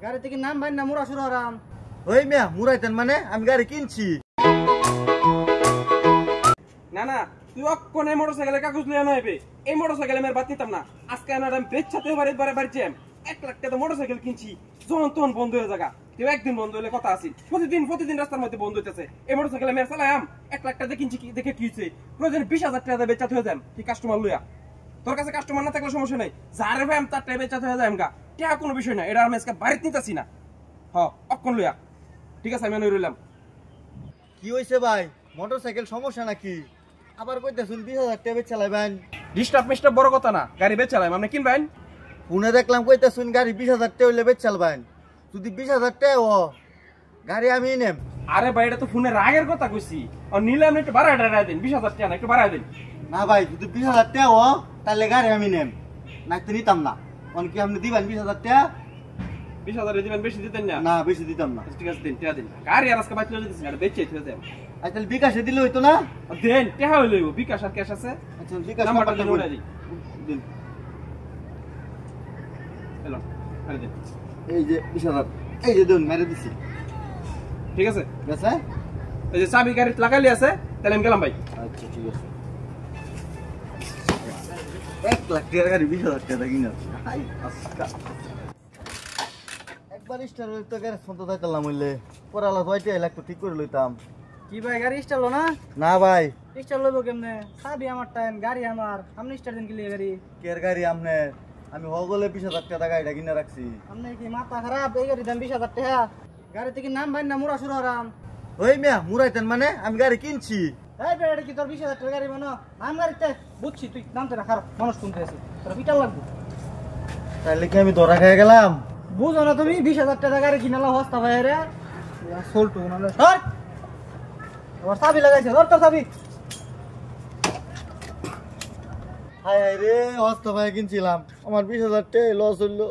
গাড়ি থেকে নাম ভাই না মুরা শুরু হরাম। ওই মিয়া মুরাইতেন মানে আমি গাড়ি কিনছি। না না তুই অক্ষণে মোটরসাইকেলের কাগজ লিয়ে নইবে। এই মোটরসাইকেল আমি আর বাদ নিতাম না। আজকে আমি আর বেচাতে বাড়ি যাম। 1 লাখ টাকা মোটরসাইকেল কিনছি, যখন তখন বন্ধ হয়ে যাগা। কেউ একদিন বন্ধ হলে কথা আছে, প্রতিদিন রাস্তার মধ্যে বন্ধ হইতেছে। এই মোটরসাইকেল আমি চালাম 1 লাখ টাকা কিনছি, দেখে কি হয়েছে? প্রয়োজন 20,000 টাকা বেচাতে হয়ে যাম কি কাস্টমার লইয়া। তোর কাছে কাস্টমার না থাকলে সমস্যা নাই, যারে ভাই আমি তার টাকা বেচাতে হয়ে যাম গা। টাকা কোনো বিষয় না, এটা আমি আজকে বাড়িতে নিতেছি না। অক্ষণ লইয়া ঠিক আছে, আমি রইলাম। কি হয়েছে ভাই, মোটরসাইকেল সমস্যা নাকি? আবার কইতেছুন 20,000 টাকা বেচ চালাইবেন। ডিস্টার্ব মিস্টার্ব বড় কথা না, গাড়ি বেচ চালাম আপনি কিনবেন। ফোনে দেখলাম কইতেছুন গাড়ি 20,000 টাকা হইলে বেচ চালবেন। যদি 20,000 টাকা ও গাড়ি আমি নেম। আরে ভাই এটা তো ফোনের রাগের কথা কইছি, আর নিলে আপনি একটু বাড়ায় দেন। 20,000 টাকা না, একটু বাড়ায় দেন। না ভাই যদি 20,000 টাকা ও তাহলে গাড়ি আমি নেম, না তো নিতাম না। কি আপনি দিবেন 20,000 টাকা? 20,000 দিবেন, বেশি দিতেন না? না বেশি দিতাম না। ঠিক আছে, দিন টাকা দিন। গাড়ি আর আজকে বাইতে দিতেছি না, বেচে থিয়ে দেন। আচ্ছা তাহলে বিকাশে দিলে হইতো না? দেন টাকা হইলো, বিকাশ আর ক্যাশ আছে। আচ্ছা বিকাশ নাম্বারটা দিন, ওটা দিন। হ্যালো, আরে দেন। এই যে 20,000, এই যে দেন মেরে দিছি। ঠিক আছে গেছে? এই যে চাবি গাড়ি লাগাইলি আছে, তাহলে আমি গেলাম ভাই। আচ্ছা ঠিক আছে। 1 লাখ টাকা গাড়ি 20,000 টাকা কিনা। হাই আজকা একবার স্টার হইতো গ্যারেজ ফোন তো যাইতাম হইলে পরালা তো 1 লাখ তো ঠিক করে লইতাম। কি ভাই গাড়ি স্টার্ট হলো না? না ভাই স্টার্ট লইব কেমনে? চাবি আমার টাইম, গাড়ি আমার, আপনি স্টার্ট দেন কি লিয়ে গাড়ি? কের গাড়ি আমনে? আমি হগলে 20,000 টাকা গাড়িটা কিনে রাখছি। আপনি কি মাথা খারাপ? এই গাড়ি দাম 20,000 টাকা। গাড়ি থেকে নাম ভাই না মুরা শুরু হরাম। ওই মিয়া মুরাইতেন মানে আমি গাড়ি কিনছি। এই বেড়ে কি তোর 20,000 টাকা গাড়ি বানো? নাম গাড়িতে বুঝছি তুই দামটা রাখার মানুষ শুনতে আছে, তোর বিটাল লাগবে। তাইলে কি আমি ধরা খেয়ে গেলাম? বুঝো না তুমি 20,000 টাকা গাড়ি কিনালা হস্তা ভাই রে। সোলটু নালে সর। ওর চাবি লাগাইছে, ধর তো চাবি। হায় হায় রে হস্ত ভাই কিনছিলাম, আমার 20,000 টাকা লস হইলো।